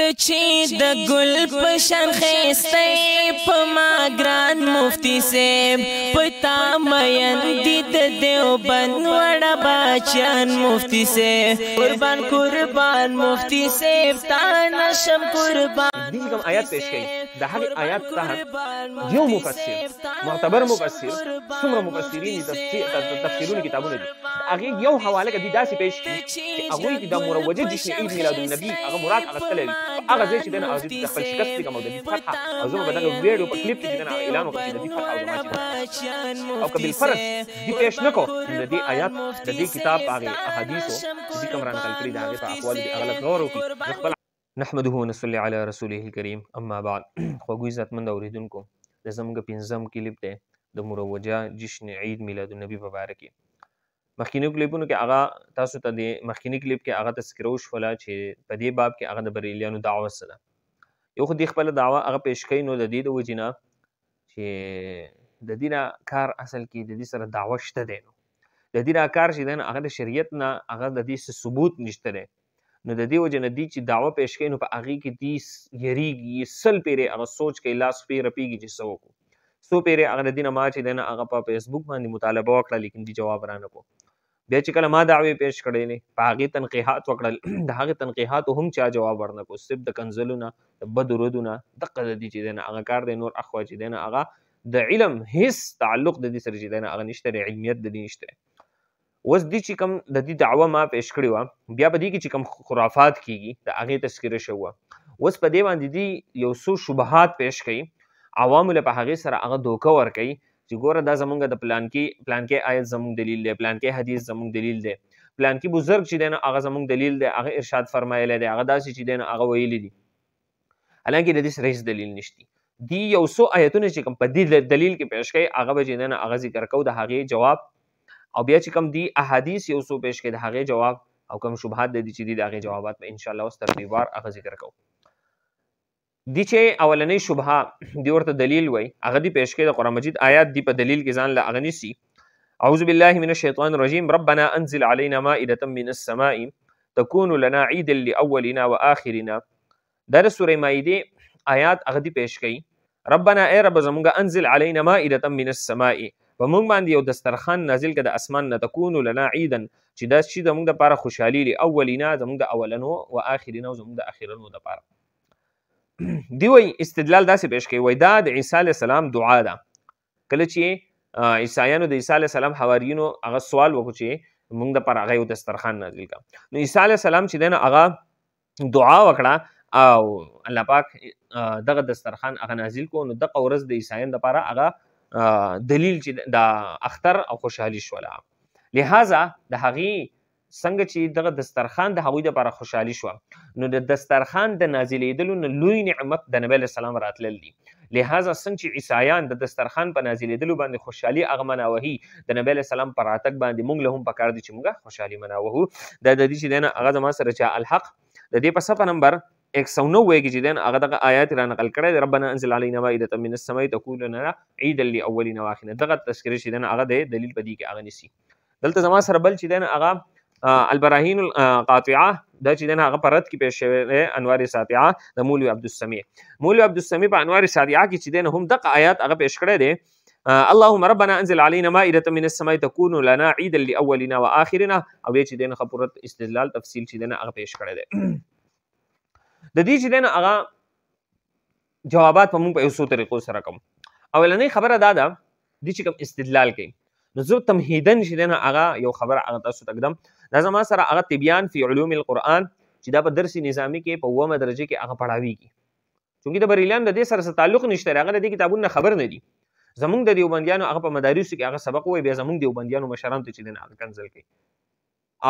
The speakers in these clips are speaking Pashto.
تچی د گل پشان خیسته پما گران مفتی سیب پتا مین دید دیوبند وڑا باچان مفتی سیب قربان قربان مفتی سیب تانا شم قربان دي کوم آیات پیش کړي د هغه آیات ته یو مفسر معتبر مفسر څومره مفسرین تفسیرونه کتابونه دي هغه یو حواله کوي داسې پیش کړي چې هغه د مروجه جشن عيد ميلاد النبي هغه مراد اغستلوي هغه ځای چې دنه او د خپل شکست کوم د فتح او زه په دغه ویډیو په کلیپ کې دنه اعلان وکړم چې د فتح او کبل فرض دي پیش نکو د دې آیات د دې کتاب هغه احادیثو چې کوم را نقل کړي دا هغه په اقوال دي اغلب نور وکړي خپل نحمده ونصلي على رسوله الكريم اما بعد خوږی عزتمند اوریدونکو د زموږ پنځم کلیپ دی د مروجه جشن عید میلاد النبي په اړه کې مخکینی کلیپونو کې هغه تاسو ته د مخکینی کلیپ کې هغه تذکره وشوله چې په دې باب کې هغه د بریلیانو دعوه څه ده یو خو د خپل دعوه هغه پیش کوي نو د دې د وجې نه چې د دې نه کار اصل کې د دې سره دعوه شته دی نو د دې نه کار چې دی هغه د شریعت نه هغه د دې ثبوت نشته دی نو د دې وجې نه دي چې دعوه پیش کوي نو په هغې کې دي یریږي سل پیرې هغه سوچ کوي لاس پې رپېږي چې څه وکړو څو پیرې هغه د دې نه ما چې دی نه هغه په فیسبوک باندې مطالبه وکړه لیکن دي جواب رانه کو بیا چې کله ما دعوې پیش کړې نه په هغې تنقیحات وکړل د هغې تنقیحاتو هم چا جواب ورنه کو صرف د کنځلو نه د بدو ردو نه دقه د دې چې دی نه هغه کار دی نور اخوا چې دی نه هغه د علم هیڅ تعلق د دې سره چې دی نه هغه نشته دی علمیت د دې نشته اوس دې چې کوم د دې دعوه ما پیش کړې وه بیا په دې کې چې کوم خرافات کېږي د هغې تذکره شوه اوس په دې باندې دې یو څو شبهات پیش کوي عوامو له په هغې سره هغه دوکه ورکوي چې ګوره دا زمونږ د پلانکې آیت زمونږ دلیل دی پلانکې حدیث زمونږ دلیل دی پلانکې بزرګ چې دی نه هغه زمونږ دلیل دی هغه ارشاد فرمایلی دی هغه داسې چې دی نه هغه ویلي دي حالانکې د دې سره هېڅ دلیل نشتی دي یو څو آیتونه چې کوم په دې دلیل کې پیش کوي هغه به چې دی نه هغه ذکر کوو د هغې جواب او بیا چې کوم دي احادیث یو څو پیش کوي د هغې جواب او کوم شبهات دی چې دي د هغې جوابات به انشاءالله اوس ترتیبوار هغه ذکر کوو دی چې اولنۍ شبهه دی ورته دلیل وای هغه دی پیش کوي د قرآن مجید آیات دی په دلیل کې ځان له هغه نیسي اعوذ بالله من الشیطان الرجیم ربنا انزل علينا مائدة من السماء تكون لنا عيدا لاولنا واخرنا دا د سورې مائده آیات هغه دی پیش کوي ربنا ای رب زمونږ انزل علينا مائدة من السماء په موږ باندې یو دسترخوان نازل کړه د اسمان نه تكون لنا عيدا چې دا شي زموږ دپاره خوشحالي لاولنا زموږ د اولنو واخرنا او زموږ د اخرنو دپاره دی وای استدلال داسې پیش کوي وای دا د عیسی علیه السلام دعا ده کله چې عیسایانو د عیسی علیه السلام حواریینو هغه سوال وکړو چې موږ دپاره هغه یو دسترخوان نازل کړه نو عیسی علیه السلام چې دی نه هغه دعا وکړه او الله پاک دغه دسترخوان هغه نازل کړو نو دغه ورځ د عیسایانو دپاره هغه دلیل چې د اختر او خوشحالي شوله لهذا د هغې څنګه چې دغه دسترخوان د هغوی دپاره خوشحالي شوه نو د دسترخوان د نازلېدلو نه لوی نعمت د نبی علیه السلام راتلل دي لهذا څنګه چې عیسایان د دسترخوان په نازلېدلو باندې خوشحالي هغه مناوهي د نبی علیه السلام په راتګ باندې موږ له هم پکار دي چې موږ خوشحالي مناوهو دا د دې چې دی نه هغه زما سره چې الحق د دې په صفحه نمبر 190 کې چې دی نه هغه دغه آیات را نقل کړی دی ربنا انزل علینا مائدة من السماء تكون لنا عیدا لاولنا واخرنا دغه تذکره چې دی نه هغه د دلیل په دې کې هغه نیسي دلته زما سره بل چې دی نه هغه البراهین القاطعه دا چې دی نه هغه په رد کې پیش شوی دی انوار ساطعه د مولوي عبدالسمیع مولوي عبدالسمیع په انوار ساطعه کې چې دی نه هم دغه آیات هغه پیش کړی دی اللهم ربنا انزل علينا مائدة من السماء تكون لنا عيدا لاولنا واخرنا او بیا چې دی نه خپورت استدلال تفصیل چې دی نه هغه پیش کړی دی د دې چې دی نه هغه جوابات په موږ په یو څو طریقو سره کوم اولنۍ خبره دا ده دې چې کوم استدلال کوي نو زه تمهیدن چې دی نه هغه یو خبره هغه تاسو ته ږدم دا زما سره هغه طبیان فی علوم القرآن چې دا په درس نظامي کې په اوومه درجه کې هغه پړاویږي چونکې د بریلیان د دې سره څه تعلق نشته هغه د دې کتابونو نه خبر نه دي زمونږ د دیوبندیانو هغه په مدارسو کې هغه سبق وایي بیا زمونږ دیوبندیانو مشران ته چې دی نه هغه کنځل کوي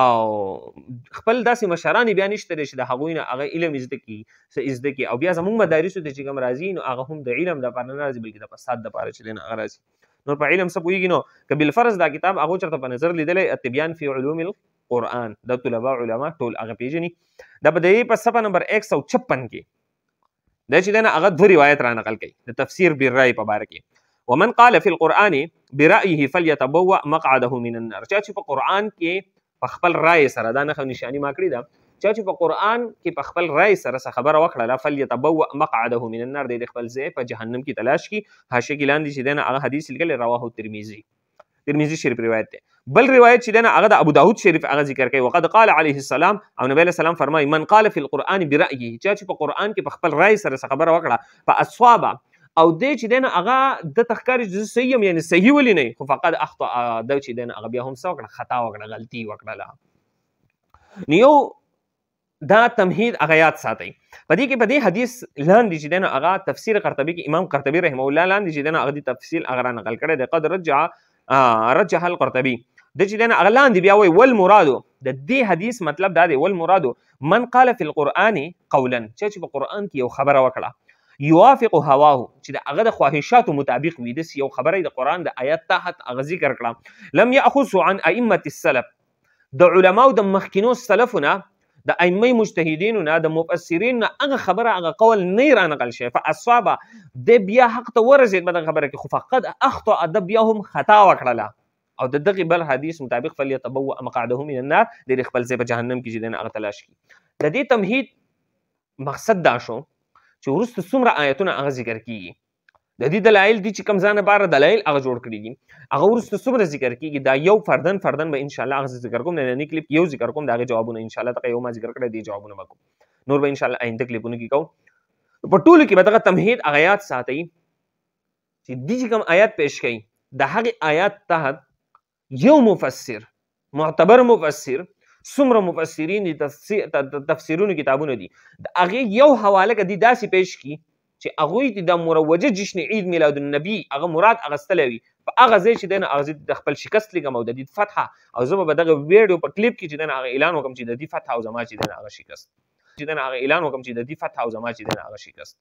او خپل داسې مشران بیا نشته دی چې د هغوی نه هغه علم زده کړي څه زده کړي او بیا زمونږ مدارسو ته چې کوم راځي نو هغه هم د علم دپاره نه راځي بلکې د فساد دپاره چې دی نه هغه راځي نور په علم څه پوهېږي نو که بالفرض دا کتاب هغو چېرته په نظر لیدلی الطبیان فی علوم القرآن دا طلبا علما ټول هغه پېژني دا په دې په صفحه نمبر 156 کې دا چې دی نه هغه 2 روایت را نقل کوي د تفسیر بالرأي په باره کې ومن قال فی القرآن برأيه فلیتبوأ مقعده من النار چا چې په قرآن کې په خپل رای سره دا نښه نشاني ما کړې ده چا چې په قرآن کې په خپل رای سره خبره وکړله فلیتبوأ مقعده من النار، د خپل ځای په جهنم کې تلاش کی. حاشیه کې لاندې چې دی نه هغه حدیث لیکلی رواه ترمذي شریف روایت دی. بل روایت چې دی نه هغه د ابو داود شریف هغه ذکر کوي وقد قال علیه السلام، او نبی علیه السلام فرمایي من قال فی القرآن برأیه، چا چې په قرآن کې په خپل رای سره خبره وکړه فاصواب او دی چې دی نه هغه د تخکاری چې صحیح یم یعنی صحیح ولې نه خو فقط اخطا د چې دی نه هغه بیا هم څه وکړه خطا وکړه غلطي وکړله. نو یو دا تمهید هغه یاد ساتئ. په دې حدیث لاندې چې دی نه هغه تفسیر قرطبي کې امام قرطبي رحمه الله لاندې چې دی نه هغه د تفصیل هغه را نقل کړی دی. قد رجح القرطبي د چې دی نه هغه لاندې بیا وایي والمرادو د دې حدیث مطلب دا دی والمرادو من قال فی القرآن قولا، چې په قرآن کې یو خبره وکړه یوافق هواه چې د هغه د خواهشاتو مطابق وي، داسې یو خبره د قرآن د آیات تحت هغه ذکر کړه. لم یأخذه عن ائمة السلف، د علماو د مخکینو سلفونه د ائمه مجتهدینو نه د مفسرین نه هغه خبره هغه قول نه را نقل شي فاصاب د بیا حق ته ورسېد په دغه خبره کې خو فقط اخطا د بیا هم خطا وکړله او د دغه بل حدیث مطابق فلیتبوأ مقعده من النار د خپل ځای په جهنم کې چې دی نه هغه تلاش کړي. د دې تمهید مقصد دا شو چې وروسته څومره آیتونه هغه ذکر کیږي، د دې دلایل دي چې کوم ځان لپاره دلایل هغه جوړ کړي دي هغه وروسته څومره ذکر کیږي دا یو فردن به ان شاء الله هغه ذکر کوم. نن کلیپ یو ذکر کوم دا هغه جوابونه ان شاء الله تک یو ما ذکر کړی دي جوابونه وکړو نور به ان شاء الله آینده کلیپونه کې کوو. په ټولو کې به دغه تمهید هغه یاد ساتئ چې دې کوم آیات پیش کړي د هغه آیات تحت یو مفسر معتبر مفسر څومره مفسرین دي تفسیرونو کتابونه دي د هغې یو حواله که دي داسې پیش کړي چې هغوی د مروجه جشن عید میلاد النبي هغه مراد اخیستلی وي په هغه ځای چې دی نه هغه د خپل شکست لیکم او د دې فتحه او زه به دغه ویډیو په کلیپ کې چې دی نه هغه اعلان وکړم چې د دې فتحه او زما چې دی نه هغه شکست چې دی نه هغه اعلان وکړم چې د دې فتحه او زما چې دی نه هغه شکست.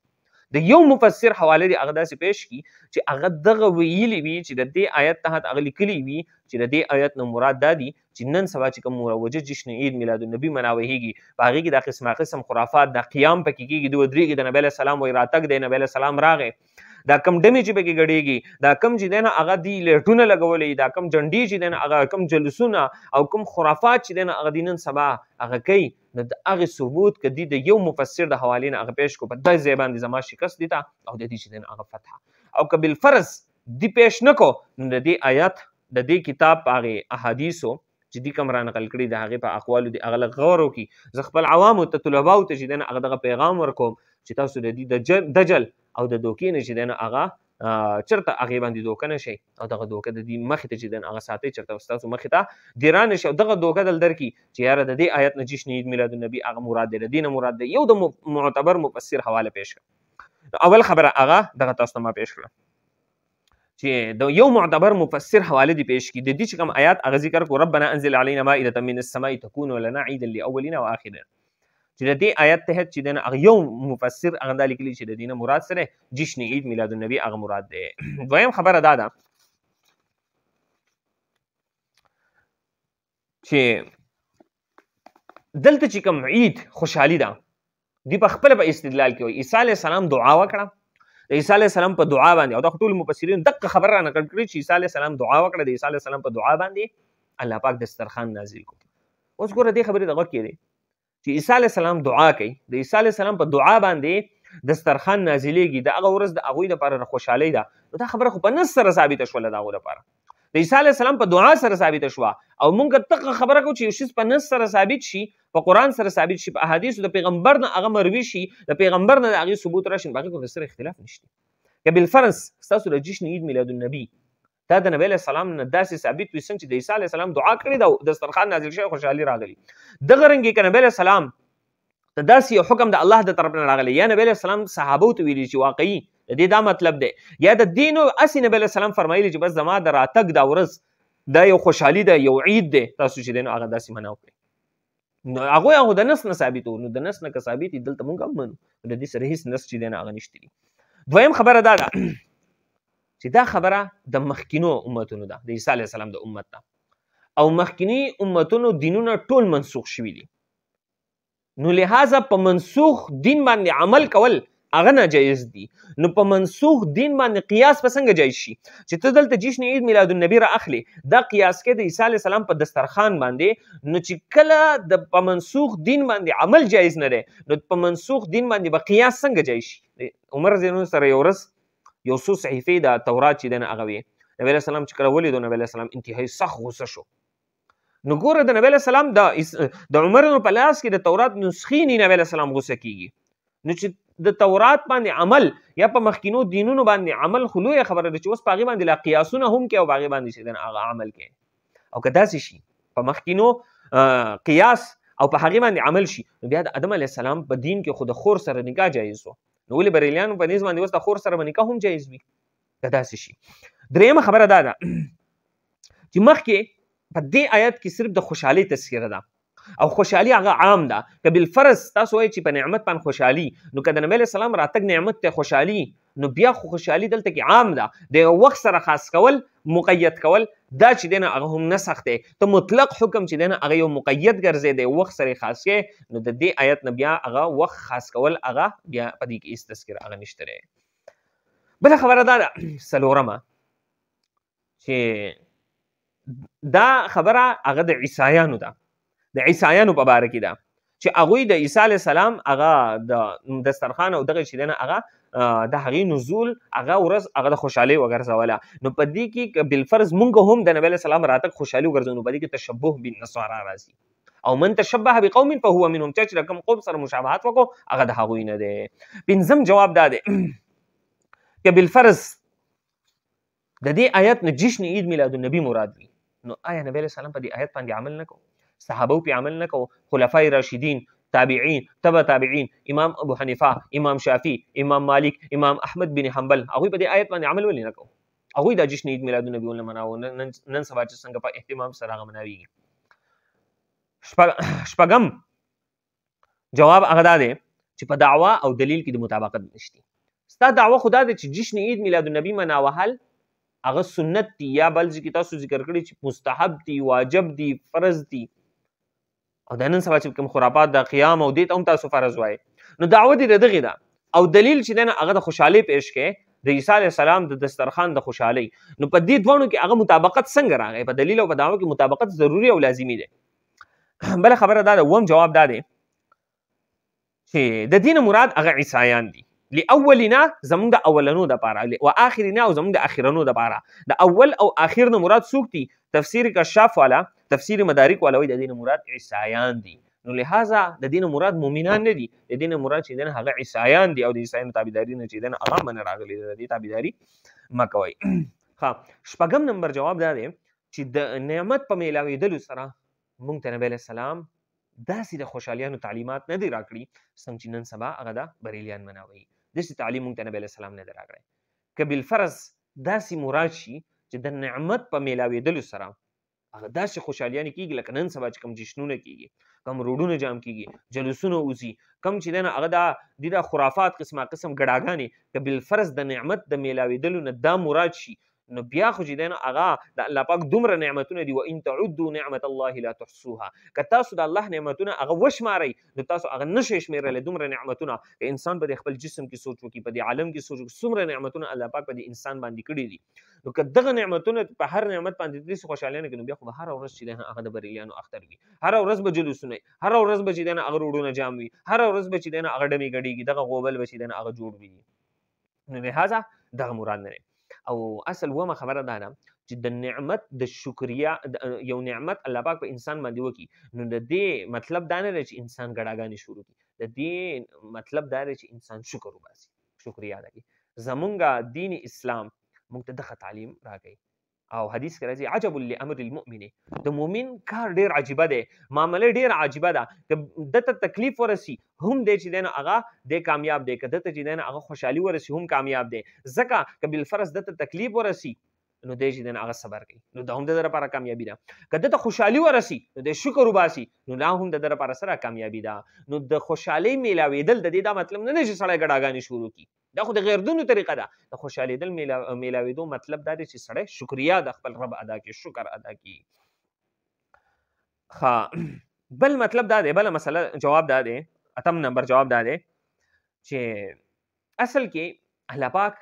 د یو مفسر حواله دی هغه داسې پیش کړي چې هغه دغه ویلي وي چې د دې آیت تحت هغه لیکلي وي چې د دې آیت نه مراد دا دي چې نن سبا چې کوم مروجه جشن عید میلاد النبي مناوهیږي په هغې کې دا قسم خرافات د قیام پکې کېږي دوه درېږي د نبی علیه السلام وایي راتګ دی نبی علیه السلام راغی دا کم ډمې چې پکې ګډېږي دا کم چې دی نه هغه دي لیټونه لګولی دا کم جنډې چې دی نه هغه کم جلوسونه او کم خرافات چې دی نه هغه دي نن سبا هغه کوي نو د هغې ثبوت که دي د یو مفسر د حوالې نه هغه پیش کړو په داسې ځای باندې زما شکست دي ته او د دې چې دی نه هغه فتحه او که بالفرض دي پیش نه کو نو د دې آیات د دې کتاب په هغې احادیثو چې دي کوم را نقل کړي د هغې په اقوالو دي هغه لږ غور وکړي. زه خپل عوامو ته طلباو ته چې دی نه هغه دغه پیغام ورکوم چې تاسو د دې د دجل او د دوکې نه چې دی نه هغه چېرته هغې باندې دوکه نه شئ او دغه دوکه د دې مخې ته چې دی نه هغه ساتئ چېرته ستاسو مخې ته دیران نه شي او دغه دوکه دل درکړي چې یاره د دې آیت نه جشن عید میلاد النبي هغه مراد دی د دې نه مراد دی. یو د معتبر مفسر حواله پیش کړه. اول خبره هغه دغه تاسو ته ما پیش کړه چې د یو معتبر مفسر حواله دی پیش کړي د دې چې کوم آیات هغه ذکر کړو ربنا انزل علینا مائدة من السماء تكون لنا عیدا لاولنا واخرنا چې د دې آیات تحت چې دی نه هغه یو مفسر هغه دا لیکلي چې د دې نه مراد سره جشن عید میلاد النبي هغه مراد دی. دویم خبره دا ده چې دلته چې کوم عید خوشحالي ده دوی په خپله په استدلال کې وایي عیسی علیه السلام دعا وکړه د عیسی علیه السلام په دعا باندې او دا ټول مفسرین دقه خبره را نقل کړي چې عیسی علیه السلام دعا وکړه د عیسی علیه السلام په دعا باندې الله پاک دسترخوان نازل کړو. اوس ګوره دې خبرې ته غوږ کېدی چې عیسی علیه السلام دعا کوي د عیسی علیه السلام په دعا باندې دسترخوان نازلیږي د هغه ورځ د هغوی دپاره خوشحالۍ ده نو دا خبره خو په نص سره ثابته شوله د هغو دپاره د عیسی علیه السلام په دعا سره ثابته شوه او موږ دغه خبره کوو چې یو شیز په نص سره ثابت شي په قرآن سره ثابت شي په احادیثو د پیغمبر نه هغه مروي شي د پیغمبر نه د هغې ثبوت راشي په هغې کې سره اختلاف نشته. که بالفرض ستاسو د جشن عید میلاد النبي دا د نبی علیه السلام نه داسې ثابت وي څنګه چې د عیسی علیه السلام دعا کړې ده دسترخوان نازل شوی خوشحالي راغلي دغه رنګې که نبی علیه السلام ته داسې یو حکم د الله د طرف نه راغلی یا نبی علیه السلام صحابو ته ویلي چې واقعي د دې دا مطلب دی یا د دې نو هسې نبی علیه السلام فرمایلي چې بس زما د راتګ دا ورځ دا یو خوشحالي ده یو عید دی تاسو چې دی نو هغه داسې منع وکړئ نو هغوی د نس نه ثابتو نو د نس نه که ثابت دي دلته مونږ هم منو د دې سره هېڅ نس چې دی نه هغه نشته دي. دویم خبره دا ده چې دا خبره د مخکینو امتونو ده د عیسی علیه السلام د امت ده او مخکینی امتونو دینونه ټول منسوخ شوي دي نو لہذا په منسوخ دین باندې عمل کول هغه ناجایز دي. نو په منسوخ دین باندې قیاس په څنګه جایز شي چې ته دلته جشن عید میلاد النبی را اخلي دا قیاس کې د عیسی علیه السلام په دسترخوان باندې نو چې کله د په منسوخ دین باندې عمل جایز نه دی نو په منسوخ دین باندې به قیاس څنګه جایز شي. عمر رضی الله سره یو ورځ یو څو صحیفې د تورات چې دی هغه وې نبی علیه السلام چې کله ولیدو نبی علیه السلام انتهایی سخت غوسه شو. نو ګوره د نبی علیه السلام د عمر په لاس کې د تورات نسخې نه نبی علیه السلام غوسه کیږي. نو چې د تورات باندې عمل یا په مخکینو دینونو باندې عمل خو لویه خبره ده چې اوس په هغې باندې لا قیاسونه هم کوي او په هغې باندې چې دی هغه عمل کوي. او که داسې شي په مخکینو قیاس او په هغې باندې عمل شي نو بیا د آدم علیه السلام په دین کې خو د خور سره نکاح جایز و نو ولې بریلیانو په نیز باندې اوس د خور سره به نکاح هم جایز وي که داسې شي. درېیمه خبره دا ده چې مخکې په دې آیت کې صرف د خوشحالۍ تذکره ده او خوشحالي هغه عام ده. که بالفرض تاسو وایئ چې په نعمت باندې خوشحالي نو که د نبی علیه السلام راتګ نعمت ته خوشحالي نو بیا خو خوشحالي دلته کې عام ده. د یو وخت سره خاص کول مقید کول دا چې دی نه هغه هم نسخ دی. ته مطلق حکم چې دی نه هغه یو مقید ګرځې د یو وخت سره خاص کې نو د دې آیت نه بیا هغه وخت خاص کول هغه بیا په دې کې هېڅ تذکره هغه نشته دی. بله خبره دا ده څلورمه چې دا خبره هغه د عیسایانو ده د عیسایانو په باره کې ده چې هغوی د عیسی علیه السلام هغه د دسترخوان او دغه چې دی نه هغه د هغې نزول هغه ورځ هغه د خوشحالۍ وګرځوله. نو په دې کې بالفرض مونږ هم د نبی علیه السلام راتګ خوشحالي وګرځو نو په دې کې تشبه بالنصارا راځي او من تشبه بقوم فهو منهم چا چې د کوم قوم سره مشابهت وکړو هغه د هغوی نه دی. پنځم جواب دا دی که بالفرض د دې آیت نه جشن عید میلاد النبی مراد وي نو آیا نبی علیه السلام په دې آیت باندې عمل نه کوو صحابه په عمل نه کوو خلفای راشدین تابعین تبع تابعین امام ابو حنیفه امام شافعی امام مالک امام احمد بن حنبل هغوی په دې آیت باندې عمل ولې نه کوو هغوی دا جشن عید میلاد النبی ولې مناوو نن سبا چې څنګه په اهتمام سره هغه مناویږي. شپږم جواب هغه دا دی چې په دعوا او دلیل کې د مطابقت نشته. ستا دعوه خدا دی چې جشن عید میلاد النبی مناوهل هغه سنت دي یا بل ځکه تاسو ذکر کړی چې مستحب دي واجب دي فرض دي او د نن سبا چې کوم خرافات د قیام او دې ته هم تاسو فرض وایي نو دعوه دې د دغې ده او دلیل چې دی نه هغه د خوشحالۍ پیش کړی د عیسی علیه السلام د دسترخوان د خوشحالۍ نو په دې دواړو کې هغه مطابقت څنګه راغی په دلیل او په دعوه کې مطابقت ضروري او لازمي دی. بله خبره دا ده اووم جواب دا دی چې د دین مراد هغه عیسایان دي لاولنا زمونږ د اولنو دپاره و آخرنا او زمونږ د اخرنو دپاره د اول او آخر نه مراد څوک دي تفسیر کشاف والا تفسیر مدارک والا وایي د دین مراد عیسایان دي نو لہذا د دین مراد مؤمنان نه دي د دین مراد چې دی هغه عیسایان دي او د عیسایانو تابعداري نه چې دی هغه منه راغلي د دې تابعداري مه کوئ. شپږم نمبر جواب دا دی چې د نعمت په میلاوېدلو سره موږ ته نبی علیه السلام داسې د خوشحالیانو تعلیمات نه دي راکړي څنګه چې نن سبا هغه د بریلیان مناوي داسې تعلیم موږ ته نبی علیه السلام نه دی راکړی. که بالفرض داسې مراد شي چې د نعمت په میلاوېدلو سره هغه داسې خوشحالیانې کېږي لکه نن سبا چې کوم جشنونه کېږي کوم روډونه جام کېږي جلوسونه وځي کوم چې دی نه هغه د خرافات قسمه قسم ګډاګانې که بالفرض د نعمت د میلاوېدلو نه دا مراد شي نو بیا خو چې دی نه هغه د الله پاک دومره نعمتونه دي وان تعدوا نعمت الله لا تحصوها که تاسو د الله نعمتونه هغه وشمارئ نو تاسو هغه نشئ شمېرلی دومره نعمتونه که انسان به د خپل جسم کې سوچ وکړي په دې عالم کې سوچ وکړي څومره نعمتونه الله پاک په دې انسان باندې کړي دي نو که دغه نعمتونه په هر نعمت باندې داسې خوشحالیانه کړي نو بیا خو به هره ورځ چې دی هغه د بریلیانو اختر وي هره ورځ به جلوسونه وي هره ورځ به چې دی هغه روډونه جام وي هره ورځ به چې دی هغه ډمې ګډېږي دغه غوبل به چې دی هغه جوړ وي نو لهذا دغه مراد نه دی. او اصل ومه خبره دا ده چې د نعمت د شکریا یو نعمت الله پاک په انسان باندې وکړي نو د دې مطلب دا نه دی چې انسان ګډاګانې شروع کړي د دې مطلب دا دی چې انسان شکر وباسي شکریا ادا کړي. زمونږ دین اسلام موږ ته دغه تعلیم راکوي او حدیث کې راځي عجب لامر المؤمن د مؤمن کار ډیر عجیبه دی معامله ډیر عجیبه ده که دته تکلیف ورسي هم دی چې دی نه هغه دی کامیاب دی که دته چې دی نه هغه خوشحالي ورسي هم کامیاب دی ځکه که بالفرض دته تکلیف ورسي نو دی چې دی نه هغه صبر کوي نو دا هم د ده لپاره کامیابي ده که دته خوشحالي ورسي نو دی شکر وباسي نو دا هم د ده لپاره سره کامیابي ده. نو د خوشحالۍ میلاوېدل د دې دا مطلب نه دی چې سړی ګډاګانې شروع کړي دا خو د غیردونو طریقه ده د خوشحالېدل میلاوېدو مطلب دا دی چې سړی شکریا د خپل رب ادا کړي شکر ادا کړي. بل مطلب دا دی بله مسله جواب دا دی اتم نمبر جواب دا دی چې اصل کې الله پاک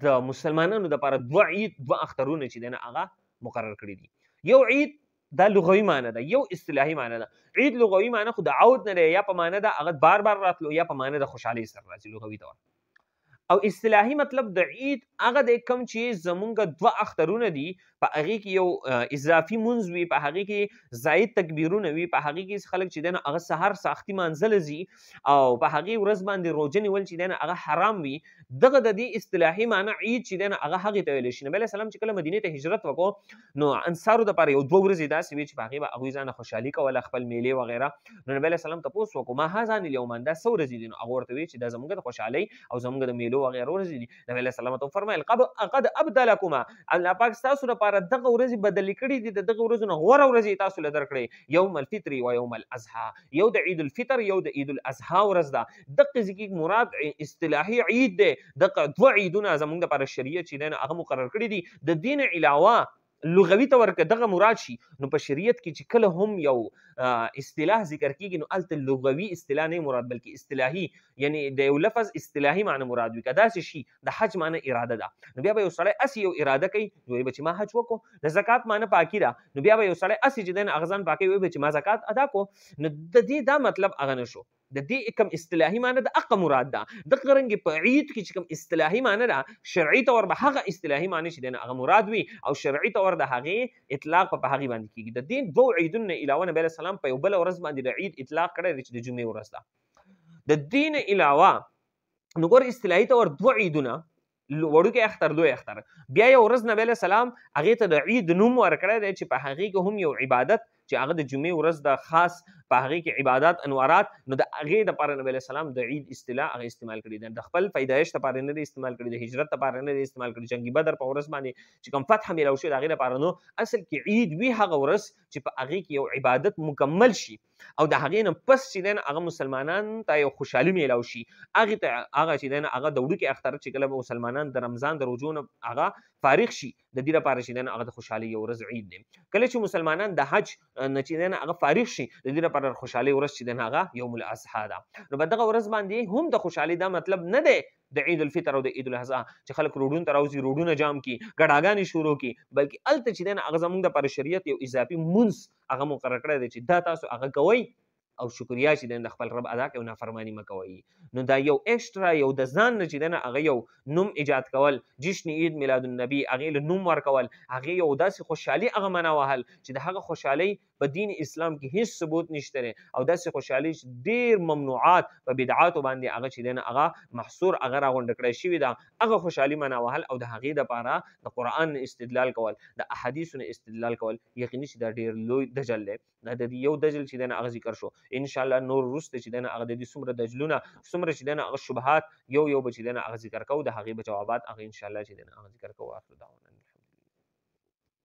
د مسلمانانو لپاره دوه اخترونه چې دنه هغه مقرر کړی دي. یو عید دا لغوي معنی ده، یو اصطلاحي معنی ده. عید لغوي معنی خو د عود نه یا په معنی ده هغه بار بار راتلو یا په معنی د خوشحالي سره راځي لغوي طور. او اصطلاحي مطلب د عید هغه د کم چې زمونږ دوه اخترونه دي، په هغه کې یو اضافي منځ وي، په هغه کې زائد تکبیرونه وي، په هغه کې خلک چې دنه هغه سحر ساختي مانځل زی او په هغه ورځ باندې روزه نیول چې دنه هغه حرام وي. دغه د دې اصطلاحي معنی عید چې دنه هغه هغه ته ویل شي. نبی صلی الله علیه وسلم چې کله مدینه ته هجرت وکړو نو انصارو د لپاره یو دوه ورځې داسې وي چې په هغه به هغوی ځان خوشحالي کوله، خپل میلې وغیره. نو نبی صلی الله علیه وسلم تاسو وکړو ما هاذان اليومان دا څو ورځې دي؟ نو هغه ورته وی چې دا زموږ د خوشحالي او زموږ د میلو وغیره ورځې دي. نبی صلی الله علیه وسلم فرمایل قد ابدلکما، الله پاک تاسو لپاره دغه ورځې بدل کړي دي، دغه ورځې نه غوره ورځې تاسو له درکړي، یوم الفطر و یوم الاضحى، یو د عید الفطر یو د عید الاضحى ورځ ده. دغه ځکه مراد اصطلاحي عید ده. دغه دوه عیدونه زموږ لپاره شریعت چې دنه هغه مقرر کړی دي. د دین علاوه لغوي تور کې دغه مراد شي نو په شریعت کې چې کله هم یو اصطلاح ذکر کیږي نو الته لغوي اصطلاح نه مراد بلکې اصطلاحي، یعنی د یو لفظ اصطلاحي معنی مراد وي. کدا شي د حج معنی اراده ده نو بیا به یو سړی اسی یو اراده کوي وي چې ما حج وکړو. د زکات معنی پاکی ده نو بیا به یو سړی اسی چې دنه اغزان پاکی وي چې ما زکات ادا کو. نو د دې دا مطلب اغه نشو. د دې کوم اصطلاحي معنی د اقا مراد ده. د قرنګ په عید کې چې کوم اصطلاحي معنی ده شرعي تور به هغه اصطلاحي معنی چې دنه هغه مراد وي او شرعي تور د هغه اطلاق په هغه باندې کیږي. د دین دوه عیدونه علاوه نبی صلی الله علیه وسلم په یو بل ورځ باندې د عید اطلاق کړی چې د جمعې ورځ ده. د دین علاوه نو ګور اصطلاحي تور دوه عیدونه وړوکی اختر لوی اختر، بیا یو ورځ نبی صلی الله علیه وسلم هغه ته د عید نوم ورکړی دی چې په هغه کې هم یو عبادت چې هغه د جمعې ورځ د خاص په هغه کې عبادت انوارات نو د هغه د لپاره نبی صلی الله علیه وسلم د عید اصطلاح هغه استعمال کړی دی. د خپل پیدایش لپاره نه دی استعمال کړی، د هجرت لپاره نه دی استعمال کړی. جنگ بدر په ورځ باندې چې کوم فتح ملو شو د هغه لپاره نو اصل کې عید وی هغه ورځ چې په هغه کې یو عبادت مکمل شي او د هغه نه پس چې دین هغه مسلمانان ته یو خوشحالي ملو شي. هغه چې دین هغه د وړو کې اختر چې کله مسلمانان د رمضان د روزو نه هغه فارغ شي د دې لپاره چې دین هغه د خوشحالي یو ورځ عید دی. کله چې مسلمانان د حج نه چې دین هغه فارغ شي د دې لپاره خوشحالي ورځ چې دین هغه یوم الاضحى ده. نو په دغه ورځ باندې هم د خوشحالي دا مطلب نه دی د عید الفطر او د عید الاضحى چې خلک روډون ته راوځي، روډونه جام کی، ګډاګانې شروع کی، بلکې الته چې دین هغه زموږ د پر شریعت یو اضافي منځ هغه مقرر کړی دی چې دا تاسو هغه کوئ او شکریا چې د خپل رب ادا کوي او نافرمانی مکوي. نو دا یو ایکسترا یو د ځان نه چې دنه هغه یو نوم ایجاد کول، جشن عید میلاد النبی هغه له نوم ورکول، هغه یو داسې خوشحالي هغه معنا وهل چې د هغه خوشحالي په دین اسلام کې هیڅ ثبوت نشته او داسې خوشحالي چې ډیر ممنوعات په بدعات باندې هغه چې دنه هغه محصور هغه راغونډ کړی شوی دا هغه خوشحالي معنا وهل او د هغه د لپاره د قران استدلال کول، د احادیثونو استدلال کول یقیني چې دا ډیر لوی دجل دی. دا د یو دجل چې دنه هغه ذکر شو ان شاء الله نور رست چې دنه هغه د دې څومره دجلونه څومره چې دنه هغه شبهات یو به چې دنه هغه ذکر کوو د هغه جوابات هغه ان شاء الله چې دنه هغه ذکر کوو. اخر دعوانا